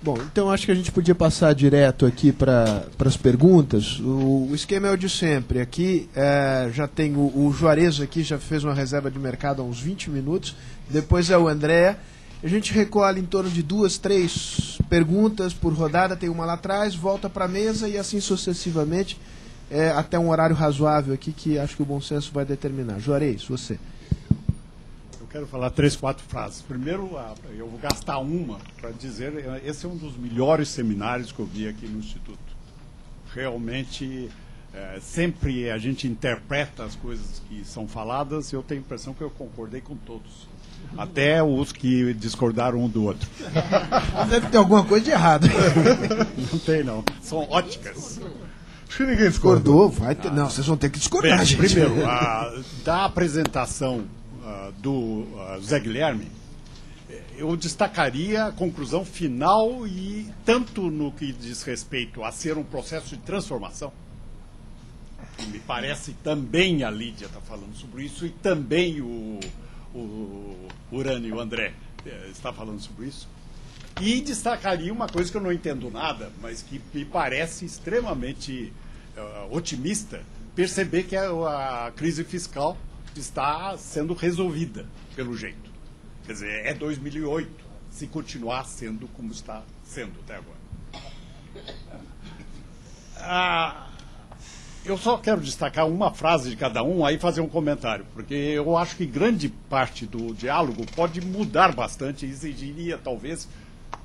Bom, então acho que a gente podia passar direto aqui para as perguntas. O esquema é o de sempre. Aqui já tem o Juarez aqui, já fez uma reserva de mercado há uns 20 minutos. Depois é o André. A gente recolhe em torno de 2, 3 perguntas por rodada, tem uma lá atrás, volta para a mesa e assim sucessivamente, até um horário razoável aqui que acho que o bom senso vai determinar. Juarez, você. Eu quero falar 3, 4 frases. Primeiro, eu vou gastar uma para dizer, esse é um dos melhores seminários que eu vi aqui no Instituto. Realmente, sempre a gente interpreta as coisas que são faladas e eu tenho a impressão que eu concordei com todos. Até os que discordaram um do outro. Deve ter alguma coisa de errado. Não tem, não. São óticas. Acho que ninguém discordou. Vai ter... Não, vocês vão ter que discordar, gente. Primeiro, da apresentação do Zé Guilherme, eu destacaria a conclusão final e tanto no que diz respeito a ser um processo de transformação, e me parece também a Lídia está falando sobre isso e também o Urani, o André, está falando sobre isso. E destacaria uma coisa que eu não entendo nada, mas que me parece extremamente otimista, perceber que a crise fiscal está sendo resolvida, pelo jeito. Quer dizer, é 2008, se continuar sendo como está sendo até agora. Eu só quero destacar uma frase de cada um, aí fazer um comentário, porque eu acho que grande parte do diálogo pode mudar bastante e exigiria, talvez,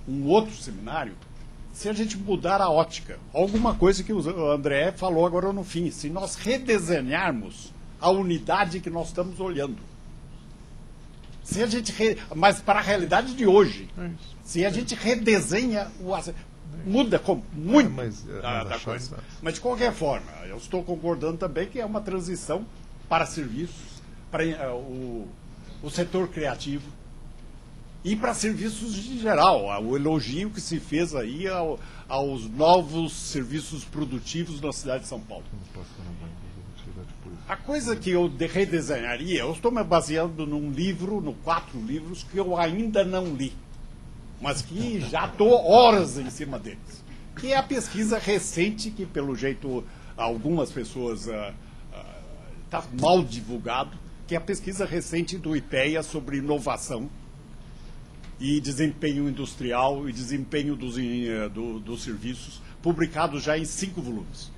um outro seminário, se a gente mudar a ótica. Alguma coisa que o André falou agora no fim, se nós redesenharmos a unidade que nós estamos olhando. Se a gente mas para a realidade de hoje, se a gente redesenha muda muito da coisa. Mas, de qualquer forma, eu estou concordando também que é uma transição para serviços, para o setor criativo e para serviços em geral. O elogio que se fez aí aos novos serviços produtivos na cidade de São Paulo. A coisa que eu redesenharia, eu estou me baseando num livro, no 4 livros, que eu ainda não li, mas que já estou horas em cima deles, que é a pesquisa recente, que pelo jeito algumas pessoas está mal divulgado, que é a pesquisa recente do IPEA sobre inovação e desempenho industrial e desempenho dos serviços, publicado já em 5 volumes.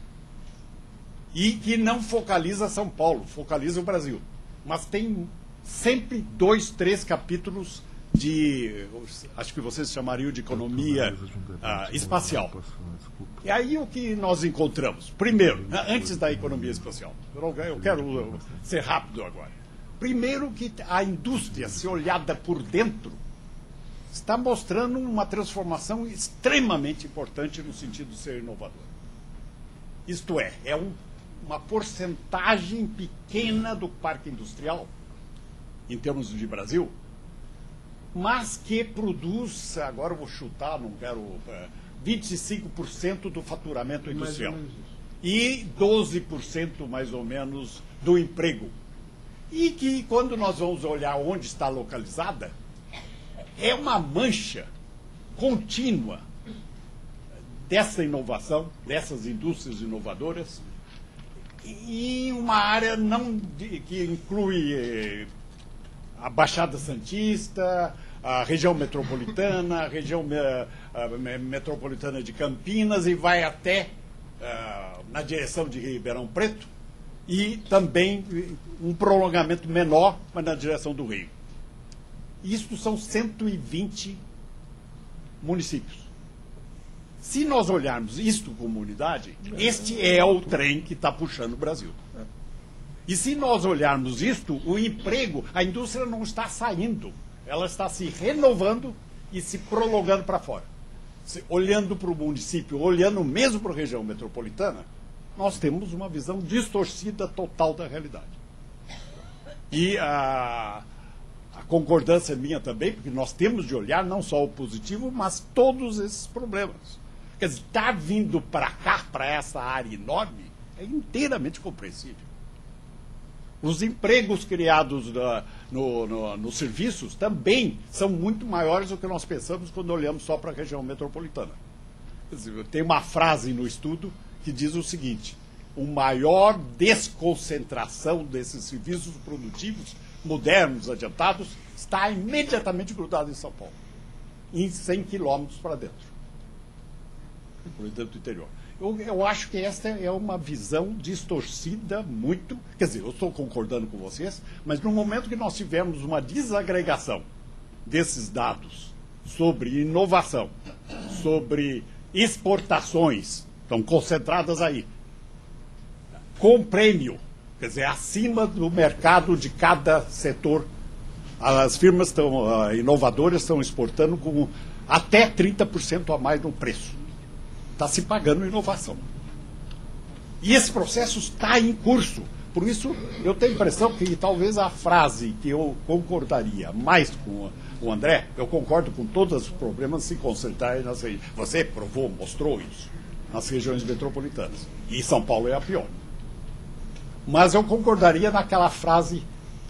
E que não focaliza São Paulo, focaliza o Brasil. Mas tem sempre 2, 3 capítulos de, acho que vocês chamariam de economia espacial. E aí o que nós encontramos? Primeiro, antes da economia espacial, eu quero ser rápido agora. Primeiro que a indústria, se olhada por dentro, está mostrando uma transformação extremamente importante no sentido de ser inovador. Isto é uma porcentagem pequena do parque industrial, em termos de Brasil, mas que produz, agora eu vou chutar, não quero, 25% do faturamento industrial e 12% mais ou menos do emprego. E que quando nós vamos olhar onde está localizada, é uma mancha contínua dessa inovação, dessas indústrias inovadoras, em uma área que inclui a Baixada Santista, a região metropolitana, a região metropolitana de Campinas e vai até na direção de Ribeirão Preto e também um prolongamento menor, mas na direção do Rio. Isto são 120 municípios. Se nós olharmos isto como unidade, este é o trem que está puxando o Brasil. E se nós olharmos isto, o emprego, a indústria não está saindo, ela está se renovando e se prolongando para fora. Olhando para o município, olhando mesmo para a região metropolitana, nós temos uma visão distorcida total da realidade. E a concordância é minha também, porque nós temos de olhar não só o positivo, mas todos esses problemas. Quer dizer, estar vindo para cá, para essa área enorme, é inteiramente compreensível. Os empregos criados nos serviços também são muito maiores do que nós pensamos quando olhamos só para a região metropolitana. Quer dizer, tem uma frase no estudo que diz o seguinte: uma maior desconcentração desses serviços produtivos modernos, adiantados, está imediatamente grudado em São Paulo, em 100 quilômetros para dentro, por dentro do interior. Eu acho que esta é uma visão distorcida muito. Quer dizer, eu estou concordando com vocês, mas no momento que nós tivermos uma desagregação desses dados sobre inovação, sobre exportações, estão concentradas aí, com prêmio, quer dizer, acima do mercado de cada setor. As firmas inovadoras estão exportando com até 30% a mais no preço. Está se pagando inovação. E esse processo está em curso. Por isso, eu tenho a impressão que talvez a frase que eu concordaria mais com o André, eu concordo com todos os problemas se concentrarem nas regiões. Você provou, mostrou isso, nas regiões metropolitanas. E São Paulo é a pior. Mas eu concordaria naquela frase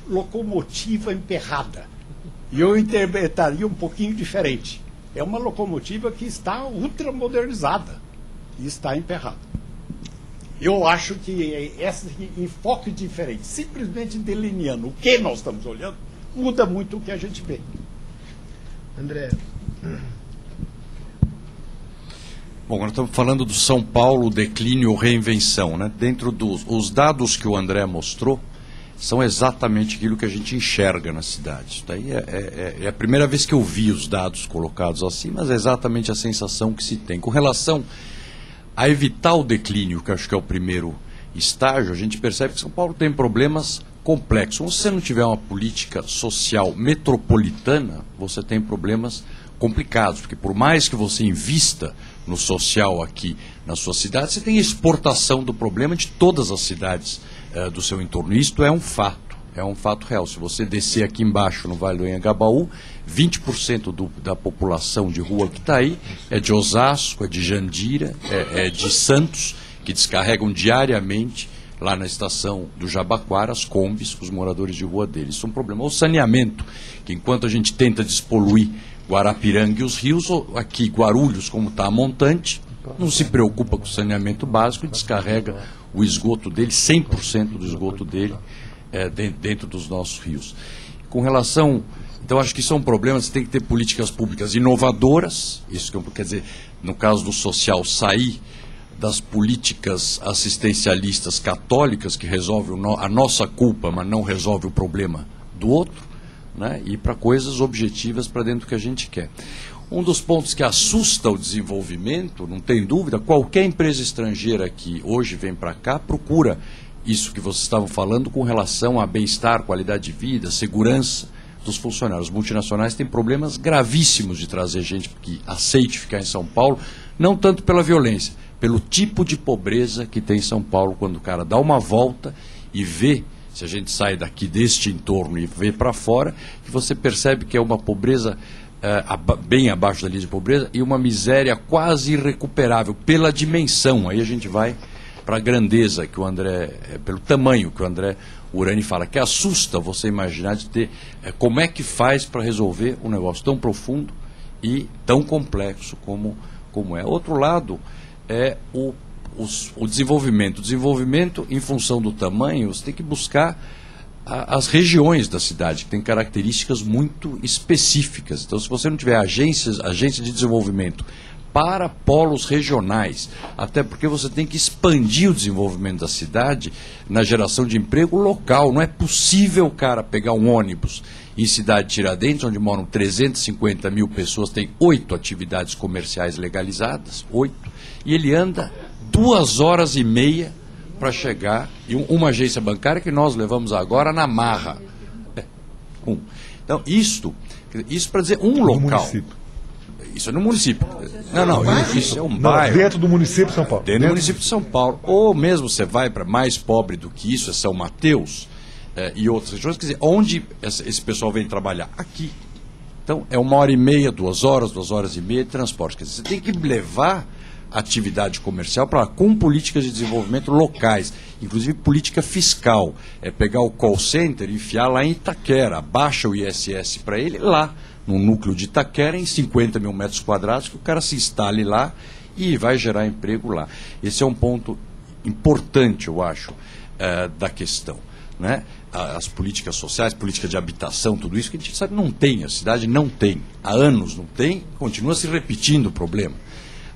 locomotiva emperrada. E eu interpretaria um pouquinho diferente. É uma locomotiva que está ultramodernizada e está emperrada. Eu acho que esse enfoque diferente, simplesmente delineando o que nós estamos olhando, muda muito o que a gente vê. André. Bom, nós estamos falando do São Paulo, declínio ou reinvenção, né? Dentro dos dados que o André mostrou, são exatamente aquilo que a gente enxerga na cidade. Isso daí é a primeira vez que eu vi os dados colocados assim, mas é exatamente a sensação que se tem. Com relação a evitar o declínio, que acho que é o primeiro estágio, a gente percebe que São Paulo tem problemas complexos. Se você não tiver uma política social metropolitana, você tem problemas complicados, porque por mais que você invista no social aqui na sua cidade, você tem exportação do problema de todas as cidades do seu entorno. Isto é um fato real. Se você descer aqui embaixo no Vale do Anhangabaú, 20% da população de rua que está aí é de Osasco, é de Jandira, é de Santos, que descarregam diariamente lá na estação do Jabaquara as combis com os moradores de rua deles. Isso é um problema. O saneamento, que enquanto a gente tenta despoluir Guarapiranga e os rios, aqui Guarulhos, como está a montante, não se preocupa com o saneamento básico e descarrega o esgoto dele, 100% do esgoto dele, dentro dos nossos rios. Com relação... Então, acho que isso é um problema, você tem que ter políticas públicas inovadoras, isso quer dizer, no caso do social, sair das políticas assistencialistas católicas, que resolvem a nossa culpa, mas não resolve o problema do outro, né, e para coisas objetivas para dentro do que a gente quer. Um dos pontos que assusta o desenvolvimento, não tem dúvida, qualquer empresa estrangeira que hoje vem para cá procura isso que vocês estavam falando com relação a bem-estar, qualidade de vida, segurança dos funcionários. Os multinacionais têm problemas gravíssimos de trazer gente que aceite ficar em São Paulo, não tanto pela violência, pelo tipo de pobreza que tem em São Paulo, quando o cara dá uma volta e vê, se a gente sai daqui deste entorno e vê para fora, que você percebe que é uma pobreza bem abaixo da linha de pobreza e uma miséria quase irrecuperável pela dimensão. Aí a gente vai para a grandeza que o André, pelo tamanho que o André Urani fala, que assusta você imaginar de ter, como é que faz para resolver um negócio tão profundo e tão complexo como é. Outro lado é o desenvolvimento. O desenvolvimento, em função do tamanho, você tem que buscar as regiões da cidade, que têm características muito específicas. Então, se você não tiver agências de desenvolvimento para polos regionais, até porque você tem que expandir o desenvolvimento da cidade na geração de emprego local. Não é possível o cara pegar um ônibus em Cidade Tiradentes, onde moram 350 mil pessoas, tem 8 atividades comerciais legalizadas, 8, e ele anda 2h30 para chegar em uma agência bancária que nós levamos agora na marra. Então, isso para dizer um local. Isso é no município. Não, isso é um bairro. Dentro do município de São Paulo. Dentro do município de São Paulo. Ou mesmo você vai para mais pobre do que isso, é São Mateus e outras regiões. Quer dizer, onde esse pessoal vem trabalhar? Aqui. Então, é 1h30, 2 horas, 2h30 de transporte. Quer dizer, você tem que levar atividade comercial com políticas de desenvolvimento locais, inclusive política fiscal. É pegar o call center e enfiar lá em Itaquera, baixa o ISS para ele lá, no núcleo de Itaquera, em 50 mil metros quadrados, que o cara se instale lá e vai gerar emprego lá. Esse é um ponto importante, eu acho, da questão, né? As políticas sociais, política de habitação, tudo isso que a gente sabe não tem, a cidade não tem, há anos não tem, continua se repetindo o problema.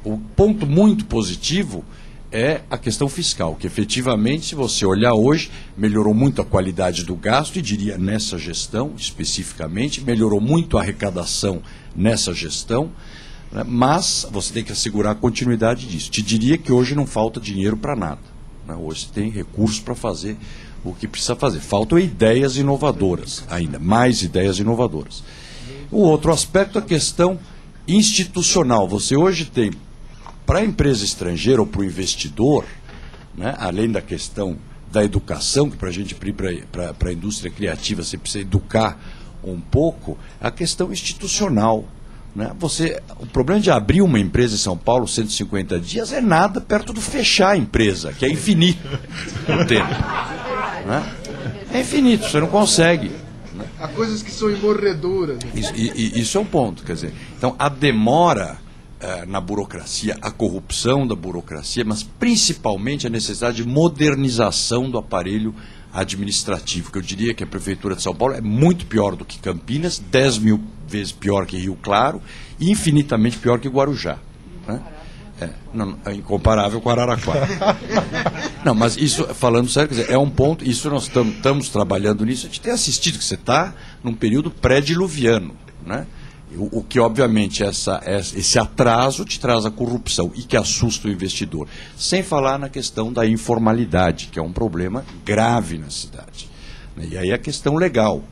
O ponto muito positivo é a questão fiscal, que efetivamente, se você olhar hoje, melhorou muito a qualidade do gasto, e diria nessa gestão especificamente, melhorou muito a arrecadação nessa gestão, né? Mas você tem que assegurar a continuidade disso. Te diria que hoje não falta dinheiro para nada, né? Hoje você tem recursos para fazer o que precisa fazer. Faltam ideias inovadoras ainda, mais ideias inovadoras. O outro aspecto é a questão institucional. Você hoje tem, para a empresa estrangeira ou para o investidor, né, além da questão da educação, que para a gente, para a indústria criativa, você precisa educar um pouco, a questão institucional. Né? O problema de abrir uma empresa em São Paulo 150 dias é nada perto do fechar a empresa, que é infinito o tempo. Né? É infinito, você não consegue. Né? Há coisas que são imorredoras. Isso é um ponto. Quer dizer, então, a demora na burocracia, a corrupção da burocracia, mas principalmente a necessidade de modernização do aparelho administrativo, que eu diria que a Prefeitura de São Paulo é muito pior do que Campinas, 10 mil vezes pior que Rio Claro e infinitamente pior que Guarujá. Né? É incomparável com Araraquara. Não, mas isso, falando sério, quer dizer, é um ponto, isso nós estamos trabalhando nisso, a gente tem assistido que você está num período pré-diluviano, né? O que, obviamente, esse atraso te traz a corrupção e que assusta o investidor. Sem falar na questão da informalidade, que é um problema grave na cidade. E aí a questão legal.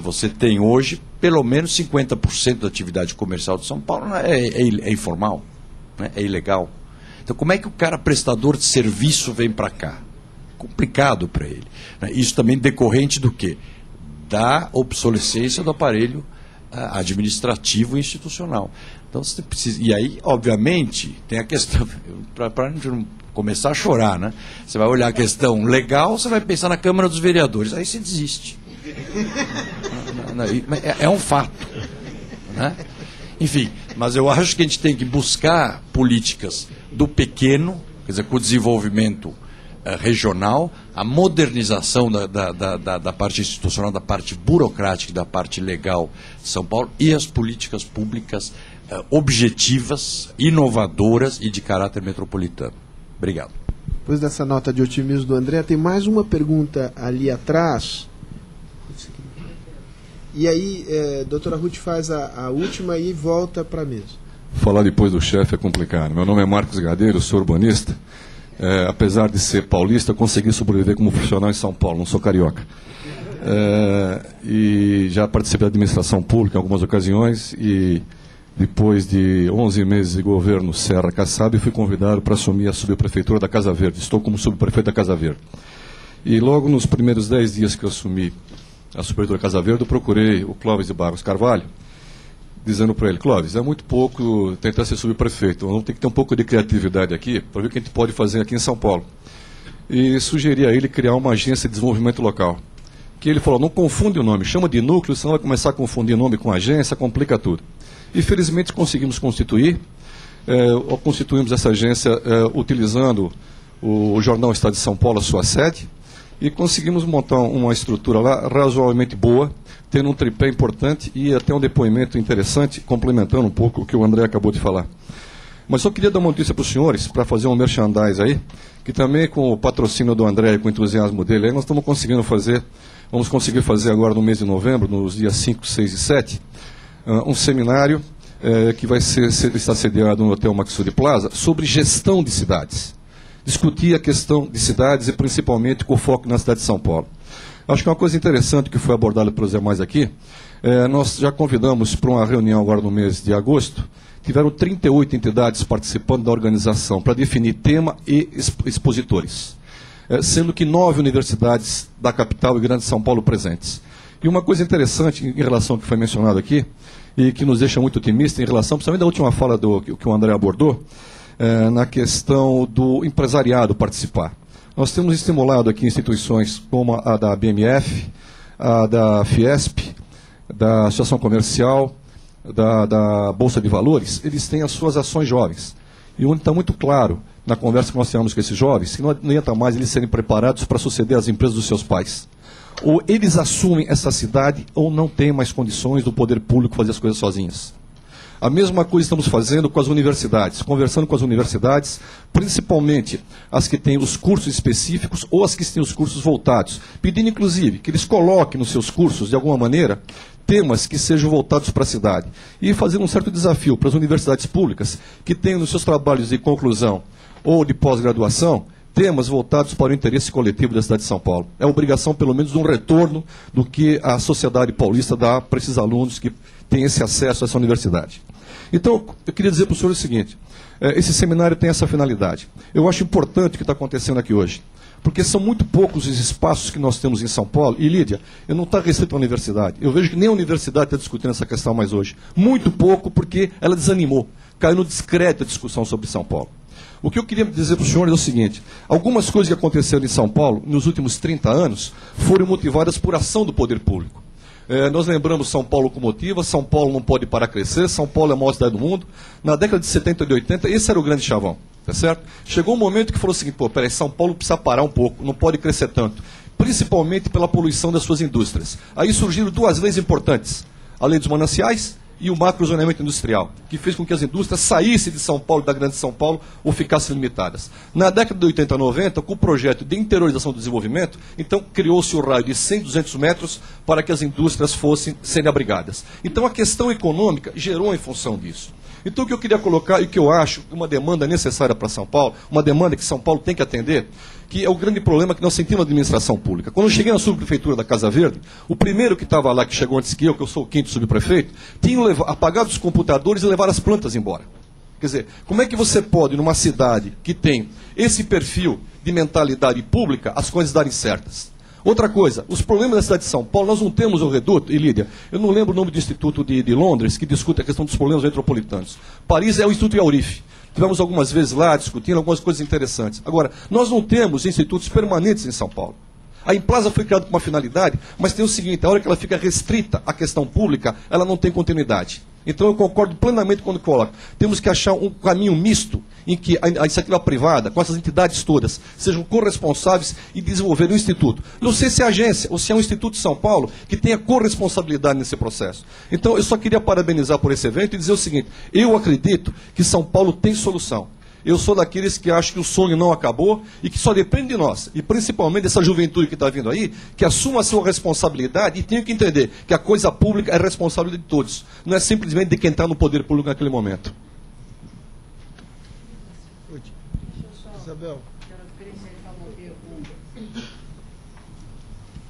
Você tem hoje, pelo menos 50% da atividade comercial de São Paulo é informal, né? É ilegal. Então, como é que o cara prestador de serviço vem para cá? Complicado para ele. Isso também decorrente do quê? Da obsolescência do aparelho administrativo e institucional. Então você precisa. E aí, obviamente, tem a questão, para a gente não começar a chorar, né? Você vai olhar a questão legal, você vai pensar na Câmara dos Vereadores, aí você desiste. É um fato. Né? Enfim, mas eu acho que a gente tem que buscar políticas do pequeno, quer dizer, com o desenvolvimento regional, a modernização da parte institucional, da parte burocrática e da parte legal de São Paulo e as políticas públicas objetivas, inovadoras e de caráter metropolitano. Obrigado. Depois dessa nota de otimismo do André, tem mais uma pergunta ali atrás. E aí, doutora Ruth faz a última e volta para a mesa. Falar depois do chefe é complicado. Meu nome é Marcos Gadeiro, sou urbanista. Apesar de ser paulista, consegui sobreviver como profissional em São Paulo, não sou carioca. E já participei da administração pública em algumas ocasiões e depois de 11 meses de governo Serra Kassab, fui convidado para assumir a subprefeitura da Casa Verde. Estou como subprefeito da Casa Verde. E logo nos primeiros 10 dias que eu assumi a subprefeitura da Casa Verde, eu procurei o Clóvis de Barros Carvalho, dizendo para ele: Clóvis, é muito pouco tentar ser subprefeito, vamos ter que ter um pouco de criatividade aqui para ver o que a gente pode fazer aqui em São Paulo. E sugeri a ele criar uma agência de desenvolvimento local. Que ele falou: não confunde o nome, chama de núcleo, senão vai começar a confundir nome com agência, complica tudo. E felizmente conseguimos constituir, constituímos essa agência utilizando o jornal Estado de São Paulo, a sua sede, e conseguimos montar uma estrutura lá razoavelmente boa, tendo um tripé importante e até um depoimento interessante, complementando um pouco o que o André acabou de falar. Mas só queria dar uma notícia para os senhores, para fazer um merchandise aí, que também com o patrocínio do André e com o entusiasmo dele, aí nós estamos conseguindo fazer, vamos conseguir fazer agora no mês de novembro, nos dias 5, 6 e 7, um seminário que vai estar sediado no Hotel Maxud Plaza, sobre gestão de cidades. Discutir a questão de cidades e principalmente com foco na cidade de São Paulo. Acho que uma coisa interessante que foi abordada pelos demais aqui, nós já convidamos para uma reunião agora no mês de agosto, tiveram 38 entidades participando da organização para definir tema e expositores, sendo que 9 universidades da capital e grande São Paulo presentes. E uma coisa interessante em relação ao que foi mencionado aqui, e que nos deixa muito otimistas em relação, principalmente da última fala que o André abordou, na questão do empresariado participar. Nós temos estimulado aqui instituições como a da BMF, a da Fiesp, da Associação Comercial, da Bolsa de Valores, eles têm as suas ações jovens. E onde está muito claro, na conversa que nós tivemos com esses jovens, que não adianta mais eles serem preparados para suceder às empresas dos seus pais. Ou eles assumem essa cidade, ou não têm mais condições do poder público fazer as coisas sozinhas. A mesma coisa estamos fazendo com as universidades, conversando com as universidades, principalmente as que têm os cursos específicos ou as que têm os cursos voltados, pedindo inclusive que eles coloquem nos seus cursos, de alguma maneira, temas que sejam voltados para a cidade. E fazer um certo desafio para as universidades públicas que tenham nos seus trabalhos de conclusão ou de pós-graduação temas voltados para o interesse coletivo da cidade de São Paulo. É obrigação, pelo menos, de um retorno do que a sociedade paulista dá para esses alunos que têm esse acesso a essa universidade. Então, eu queria dizer para o senhor o seguinte, esse seminário tem essa finalidade. Eu acho importante o que está acontecendo aqui hoje, porque são muito poucos os espaços que nós temos em São Paulo, e Lídia, eu não está restrito à universidade, eu vejo que nem a universidade está discutindo essa questão mais hoje. Muito pouco, porque ela desanimou, caiu no descrédito a discussão sobre São Paulo. O que eu queria dizer para o senhor é o seguinte, algumas coisas que aconteceram em São Paulo nos últimos 30 anos foram motivadas por ação do poder público. Nós lembramos São Paulo locomotiva, São Paulo não pode parar a crescer, São Paulo é a maior cidade do mundo. Na década de 70 e de 80, esse era o grande chavão, tá certo? Chegou um momento que falou o seguinte, peraí, São Paulo precisa parar um pouco, não pode crescer tanto, principalmente pela poluição das suas indústrias. Aí surgiram duas leis importantes, a lei dos mananciais e o macrozoneamento industrial, que fez com que as indústrias saíssem de São Paulo, da grande São Paulo, ou ficassem limitadas. Na década de 80 e 90, com o projeto de interiorização do desenvolvimento, então criou-se o raio de 100, 200 metros para que as indústrias fossem serem abrigadas. Então a questão econômica gerou em função disso. Então o que eu queria colocar, e que eu acho uma demanda necessária para São Paulo, uma demanda que São Paulo tem que atender, que é o grande problema que nós sentimos na administração pública. Quando eu cheguei na subprefeitura da Casa Verde, o primeiro que estava lá, que chegou antes que eu sou o 5º subprefeito, tinha apagado os computadores e levar as plantas embora. Quer dizer, como é que você pode, numa cidade que tem esse perfil de mentalidade pública, as coisas darem certas? Outra coisa, os problemas da cidade de São Paulo, nós não temos o reduto, e Lídia, eu não lembro o nome do Instituto de Londres, que discute a questão dos problemas metropolitanos. Paris é o Instituto Yaurif. Tivemos algumas vezes lá discutindo algumas coisas interessantes. Agora, nós não temos institutos permanentes em São Paulo. A Implaza foi criada com uma finalidade, mas tem o seguinte, a hora que ela fica restrita à questão pública, ela não tem continuidade. Então eu concordo plenamente quando coloco. Temos que achar um caminho misto em que a iniciativa privada, com essas entidades todas, sejam corresponsáveis e desenvolver um instituto. Não sei se é agência ou se é um Instituto de São Paulo que tenha corresponsabilidade nesse processo. Então eu só queria parabenizar por esse evento e dizer o seguinte, eu acredito que São Paulo tem solução. Eu sou daqueles que acham que o sonho não acabou e que só depende de nós. E principalmente dessa juventude que está vindo aí, que assuma a sua responsabilidade e tenha que entender que a coisa pública é responsabilidade de todos. Não é simplesmente de quem está no poder público naquele momento. Isabel.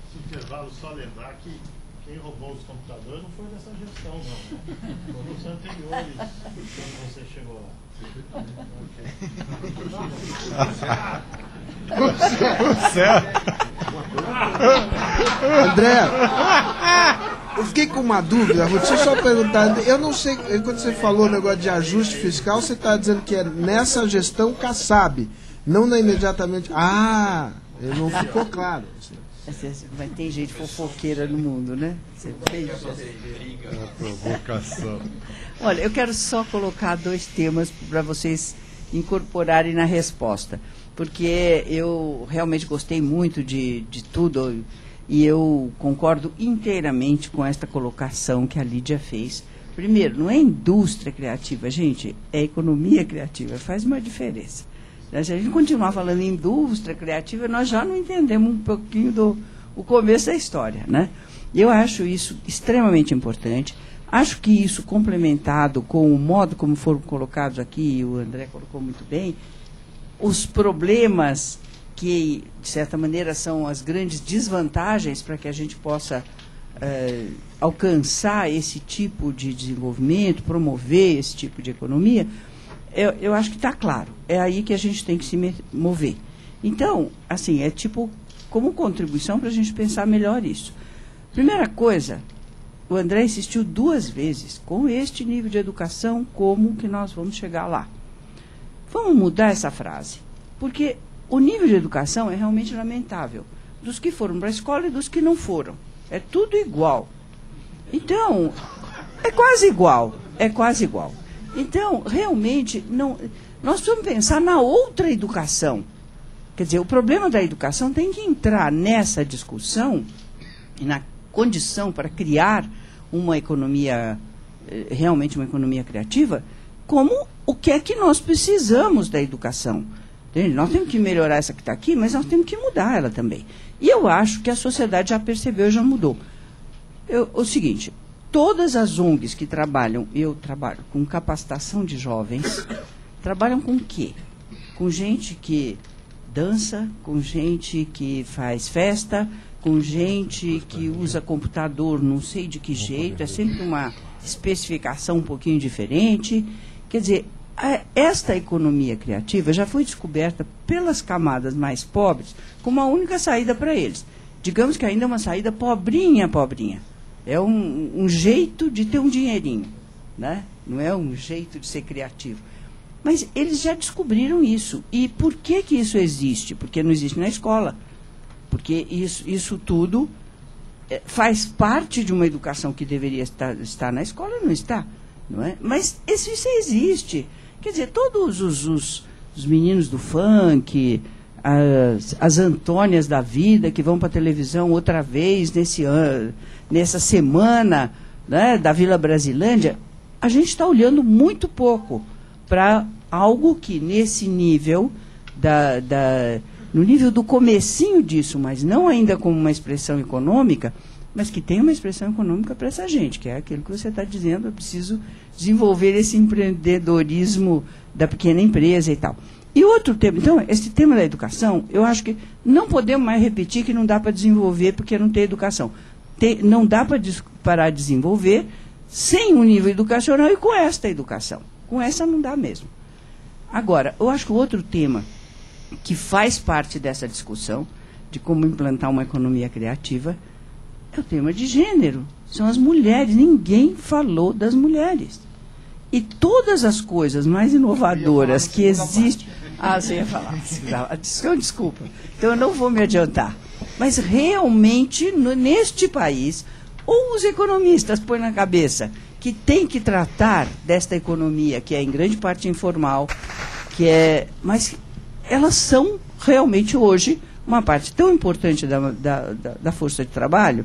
Esse intervalo, só lembrar que quem roubou os computadores não foi dessa gestão, não. Foram os anteriores, quando você chegou lá. André, eu fiquei com uma dúvida, deixa eu só perguntar, eu não sei, quando você falou o negócio de ajuste fiscal, você está dizendo que é nessa gestão Kassab, não na imediatamente... Ah, não ficou claro. Vai ter gente fofoqueira no mundo, né? Você fez uma provocação. Olha, eu quero só colocar 2 temas para vocês incorporarem na resposta, porque eu realmente gostei muito de tudo e eu concordo inteiramente com esta colocação que a Lídia fez. Primeiro, não é indústria criativa, gente, é economia criativa, faz uma diferença. Se a gente continuar falando em indústria criativa, nós já não entendemos um pouquinho o começo da história, né? Eu acho isso extremamente importante. Acho que isso, complementado com o modo como foram colocados aqui, o André colocou muito bem, os problemas que, de certa maneira, são as grandes desvantagens para que a gente possa alcançar esse tipo de desenvolvimento, promover esse tipo de economia, eu acho que está claro. É aí que a gente tem que se mover. Então, assim, é tipo como contribuição para a gente pensar melhor isso. Primeira coisa, o André insistiu 2 vezes, com este nível de educação, como que nós vamos chegar lá? vamos mudar essa frase, porque o nível de educação é realmente lamentável, dos que foram para a escola e dos que não foram. É tudo igual. Então, é quase igual. Então, realmente, nós precisamos pensar na outra educação. Quer dizer, o problema da educação tem que entrar nessa discussão e na condição para criar uma economia, realmente uma economia criativa, como o que é que nós precisamos da educação. Entende? Nós temos que melhorar essa que está aqui, mas nós temos que mudar ela também. E eu acho que a sociedade já percebeu e já mudou. O seguinte, todas as ONGs que trabalham, eu trabalho com capacitação de jovens, trabalham com o quê? Com gente que dança, com gente que faz festa, com gente que usa computador não sei de que jeito, é sempre uma especificação um pouquinho diferente. Quer dizer, esta economia criativa já foi descoberta pelas camadas mais pobres como a única saída para eles. Digamos que ainda é uma saída pobrinha. É um jeito de ter um dinheirinho, né? Não é um jeito de ser criativo. Mas eles já descobriram isso. E por que isso existe? Porque não existe na escola. Porque isso tudo faz parte de uma educação que deveria estar na escola e não está. Não é? Mas isso existe. Quer dizer, todos os meninos do funk, as Antônias da vida que vão para a televisão outra vez nessa semana, né, da Vila Brasilândia, a gente está olhando muito pouco para algo que nesse nível, no nível do comecinho disso, mas não ainda como uma expressão econômica, mas que tem uma expressão econômica para essa gente, que é aquilo que você está dizendo, eu preciso desenvolver esse empreendedorismo da pequena empresa e tal. E outro tema, então, esse tema da educação, eu acho que não podemos mais repetir que não dá para desenvolver porque não tem educação. Não dá para parar de desenvolver sem um nível educacional e com esta educação. Com essa não dá mesmo. Agora, eu acho que o outro tema que faz parte dessa discussão de como implantar uma economia criativa é o tema de gênero. São as mulheres. Ninguém falou das mulheres. E todas as coisas mais inovadoras que existem... você ia falar. Desculpa. Então eu não vou me adiantar. Mas realmente, neste país, ou os economistas põem na cabeça que tem que tratar desta economia, que é em grande parte informal, mas elas são realmente hoje uma parte tão importante da força de trabalho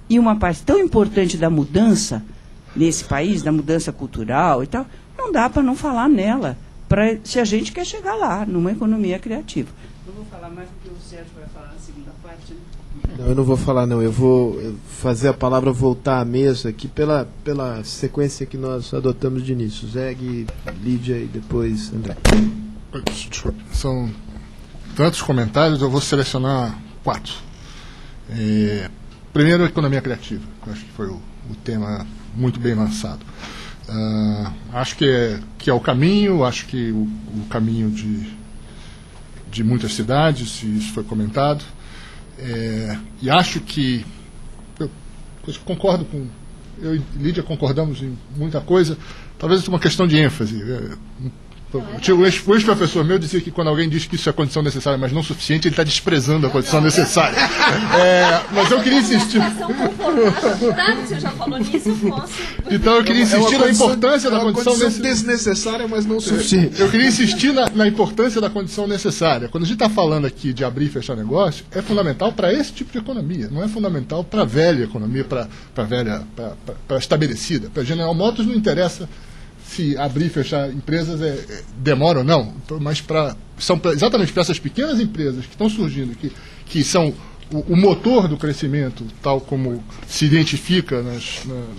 e uma parte tão importante da mudança nesse país, da mudança cultural e tal, não dá para não falar nela, se a gente quer chegar lá, numa economia criativa. Não vou falar mais do que o Sérgio vai falar na segunda parte, né? Não, eu não vou falar não, eu vou fazer a palavra voltar à mesa aqui pela sequência que nós adotamos de início. Zeg, Lídia e depois André. São tantos comentários, eu vou selecionar 4. Primeiro, a economia criativa, que eu acho que foi o tema muito bem lançado. Acho que é o caminho, acho que o caminho de muitas cidades, isso foi comentado. E acho que eu concordo com... Eu e Lídia concordamos em muita coisa, talvez uma questão de ênfase. O ex-professor meu dizia que quando alguém diz que isso é condição necessária, mas não suficiente, ele está desprezando a condição necessária. Mas eu queria insistir. Você já falou nisso, então eu queria insistir na importância da condição desnecessária, mas não suficiente. Eu queria insistir na importância da condição necessária. Quando a gente está falando aqui de abrir e fechar negócio, é fundamental para esse tipo de economia, não é fundamental para a velha economia, para a estabelecida. Para a General Motors não interessa se abrir e fechar empresas demora ou não, mas são exatamente para essas pequenas empresas que estão surgindo, que são o motor do crescimento, tal como se identifica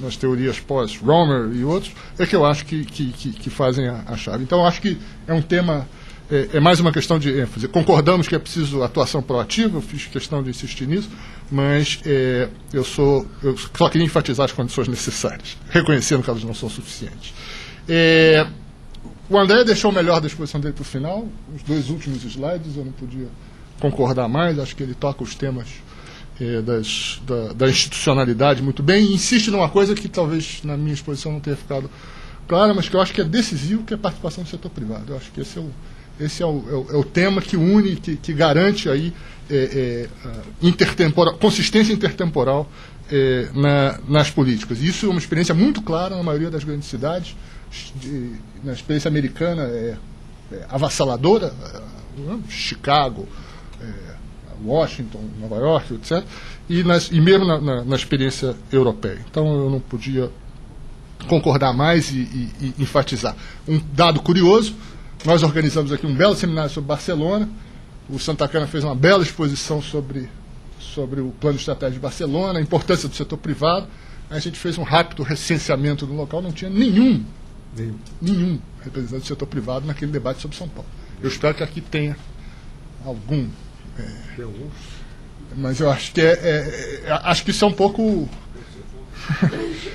nas teorias pós-Romer e outros, é que eu acho que fazem a chave. Então, eu acho que é um tema, é mais uma questão de ênfase. Concordamos que é preciso atuação proativa, eu fiz questão de insistir nisso, mas eu só queria enfatizar as condições necessárias, reconhecendo que elas não são suficientes. O André deixou o melhor da exposição dele para o final, os 2 últimos slides, eu não podia concordar mais, acho que ele toca os temas da institucionalidade muito bem, e insiste numa coisa que talvez na minha exposição não tenha ficado clara, mas que eu acho que é decisivo, que é a participação do setor privado. Eu acho que esse é o tema que une, que garante aí consistência intertemporal nas políticas. Isso é uma experiência muito clara na maioria das grandes cidades. Na experiência americana é avassaladora, Chicago, Washington, Nova York, etc. E mesmo na experiência europeia. Então eu não podia concordar mais e enfatizar. Um dado curioso: nós organizamos aqui um belo seminário sobre Barcelona. O Santa Cana fez uma bela exposição sobre o plano estratégico de Barcelona, a importância do setor privado. A gente fez um rápido recenseamento do local, não tinha nenhum representante do setor privado naquele debate sobre São Paulo. Eu espero que aqui tenha algum. Mas eu acho que acho que isso é um pouco.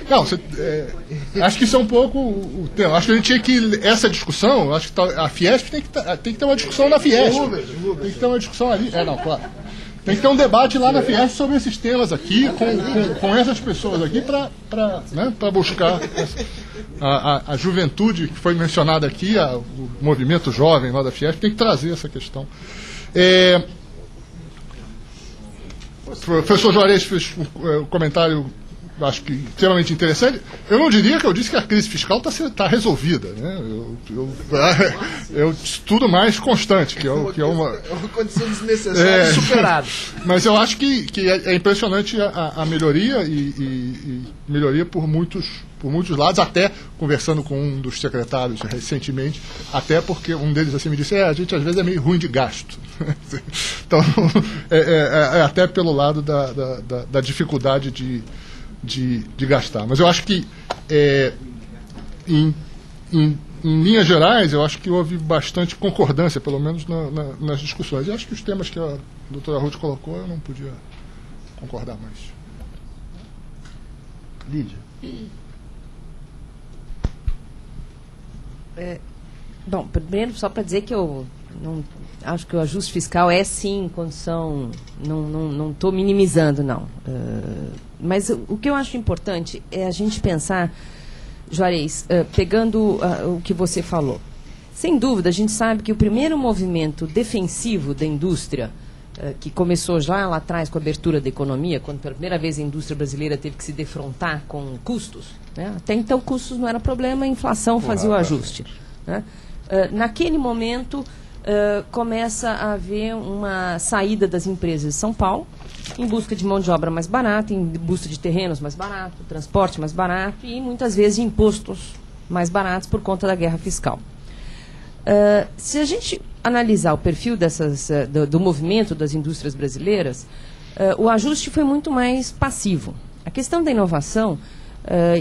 Não, acho que isso é um pouco o tema. Acho que a gente tinha que. Essa discussão, acho que a Fiesp tem que ter uma discussão na Fiesp. Tem que ter uma discussão ali. Não, claro. Tem que ter um debate lá na Fiesp sobre esses temas aqui, com essas pessoas aqui, para buscar a juventude que foi mencionada aqui, o movimento jovem lá da Fiesp, tem que trazer essa questão. O professor Juarez fez um comentário, acho que extremamente interessante. Eu não diria que eu disse que a crise fiscal está resolvida, né? Eu estudo mais constante, que é uma condição desnecessária superada. Mas eu acho que é impressionante a melhoria e melhoria por muitos lados, até conversando com um dos secretários recentemente, até porque um deles assim me disse, a gente às vezes é meio ruim de gasto. Então, até pelo lado da dificuldade de gastar. Mas eu acho que, em linhas gerais, eu acho que houve bastante concordância, pelo menos nas discussões. E acho que os temas que a doutora Ruth colocou, eu não podia concordar mais. Lídia. Bom, primeiro, só para dizer que eu não acho que o ajuste fiscal é sim condição, não estou minimizando, não. Mas o que eu acho importante é a gente pensar, Juarez, pegando o que você falou. Sem dúvida, a gente sabe que o primeiro movimento defensivo da indústria, que começou já lá atrás com a abertura da economia, quando pela primeira vez a indústria brasileira teve que se defrontar com custos, né? Até então custos não era problema, a inflação fazia o ajuste, né? Naquele momento começa a haver uma saída das empresas de São Paulo em busca de mão de obra mais barata, em busca de terrenos mais baratos, transporte mais barato e muitas vezes de impostos mais baratos por conta da guerra fiscal. Se a gente analisar o perfil do movimento das indústrias brasileiras, o ajuste foi muito mais passivo. A questão da inovação,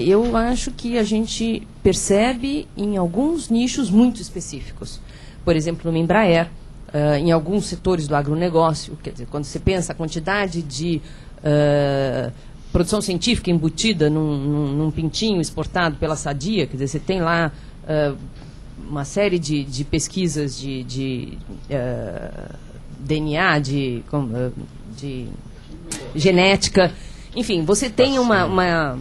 eu acho que a gente percebe em alguns nichos muito específicos. Por exemplo, no Embraer, em alguns setores do agronegócio, quer dizer, quando você pensa a quantidade de produção científica embutida num pintinho exportado pela Sadia, quer dizer, você tem lá uma série de pesquisas de DNA, de genética, enfim, você tem uma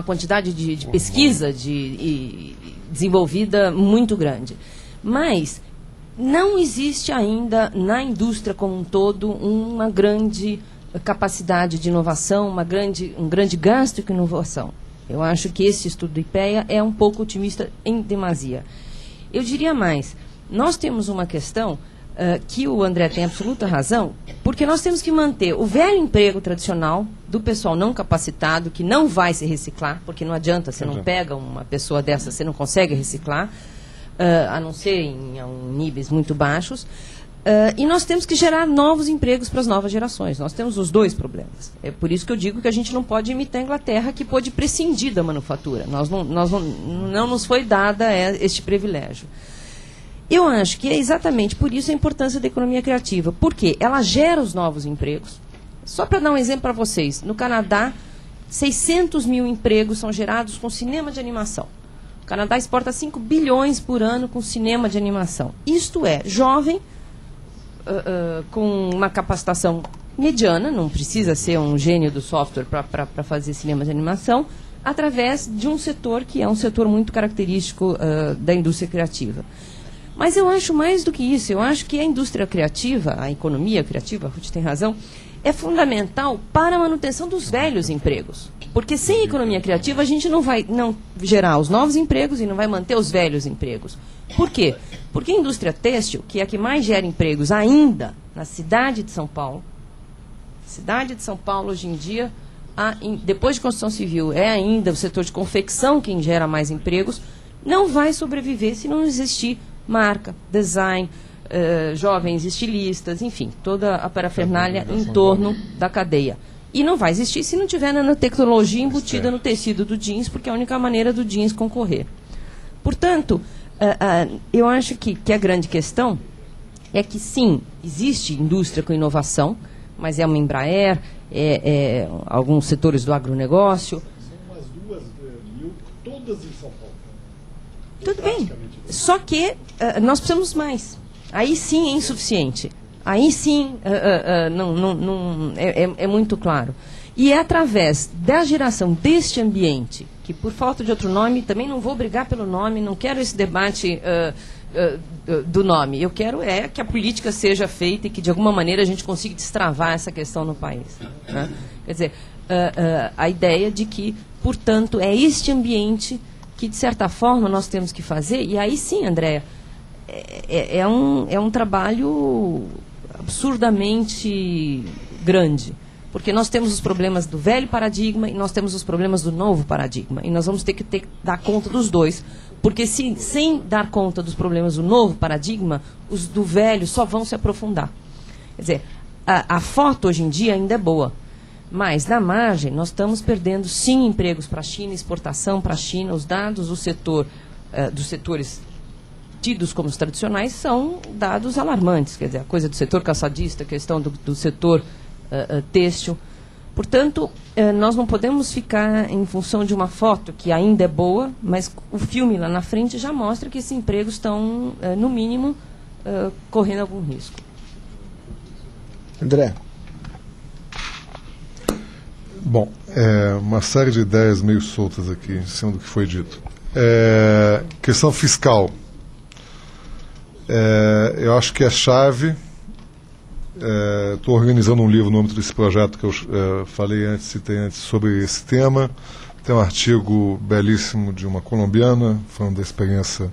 quantidade de pesquisa desenvolvida muito grande. Mas não existe ainda na indústria como um todo uma grande capacidade de inovação, um grande gasto com inovação. Eu acho que esse estudo do IPEA é um pouco otimista em demasia. Eu diria mais, nós temos uma questão que o André tem absoluta razão, porque nós temos que manter o velho emprego tradicional do pessoal não capacitado, que não vai se reciclar, porque não adianta, você não pega uma pessoa dessa, você não consegue reciclar, a não ser em níveis muito baixos. E nós temos que gerar novos empregos para as novas gerações. Nós temos os dois problemas. É por isso que eu digo que a gente não pode imitar a Inglaterra, que pôde prescindir da manufatura. Não nos foi dada este privilégio. Eu acho que é exatamente por isso a importância da economia criativa. Porque ela gera os novos empregos. Só para dar um exemplo para vocês, no Canadá, 600 mil empregos são gerados com cinema de animação. O Canadá exporta 5 bilhões por ano com cinema de animação. Isto é, jovem, com uma capacitação mediana, não precisa ser um gênio do software para fazer cinema de animação, através de um setor que é um setor muito característico da indústria criativa. Mas eu acho mais do que isso, eu acho que a indústria criativa, a economia criativa, a Ruth tem razão, é fundamental para a manutenção dos velhos empregos. Porque sem economia criativa a gente não vai gerar os novos empregos e não vai manter os velhos empregos. Por quê? Porque a indústria têxtil, que é a que mais gera empregos ainda na cidade de São Paulo, hoje em dia, depois de construção civil, é ainda o setor de confecção quem gera mais empregos, não vai sobreviver se não existir marca, design, jovens estilistas, enfim, toda a parafernália em torno da cadeia. E não vai existir se não tiver nanotecnologia embutida no tecido do jeans, porque é a única maneira do jeans concorrer. Portanto, eu acho que a grande questão é que, sim, existe indústria com inovação, mas é uma Embraer, alguns setores do agronegócio. São umas 2.000, todas em São Paulo. Tudo bem, só que nós precisamos mais. Aí sim é insuficiente. Aí sim é muito claro. E é através da geração deste ambiente, que por falta de outro nome, também não vou brigar pelo nome, não quero esse debate do nome. Eu quero que a política seja feita e que de alguma maneira a gente consiga destravar essa questão no país. Né? Quer dizer, a ideia de que, portanto, é este ambiente que, de certa forma, nós temos que fazer. E aí sim, Andréa, é um trabalho absurdamente grande, porque nós temos os problemas do velho paradigma e nós temos os problemas do novo paradigma, e nós vamos ter que dar conta dos dois, porque sem dar conta dos problemas do novo paradigma, os do velho só vão se aprofundar. Quer dizer, a foto hoje em dia ainda é boa, mas na margem nós estamos perdendo sim empregos para a China, exportação para a China. Os dados do setor, dos setores tidos como os tradicionais, são dados alarmantes, quer dizer, a coisa do setor calçadista, a questão do setor têxtil. Portanto, nós não podemos ficar em função de uma foto que ainda é boa, mas o filme lá na frente já mostra que esses empregos estão, no mínimo, correndo algum risco. André. Bom, uma série de ideias meio soltas aqui em cima do que foi dito. Questão fiscal. Eu acho que é chave. Estou organizando um livro no âmbito desse projeto que eu citei antes sobre esse tema. Tem um artigo belíssimo de uma colombiana falando da experiência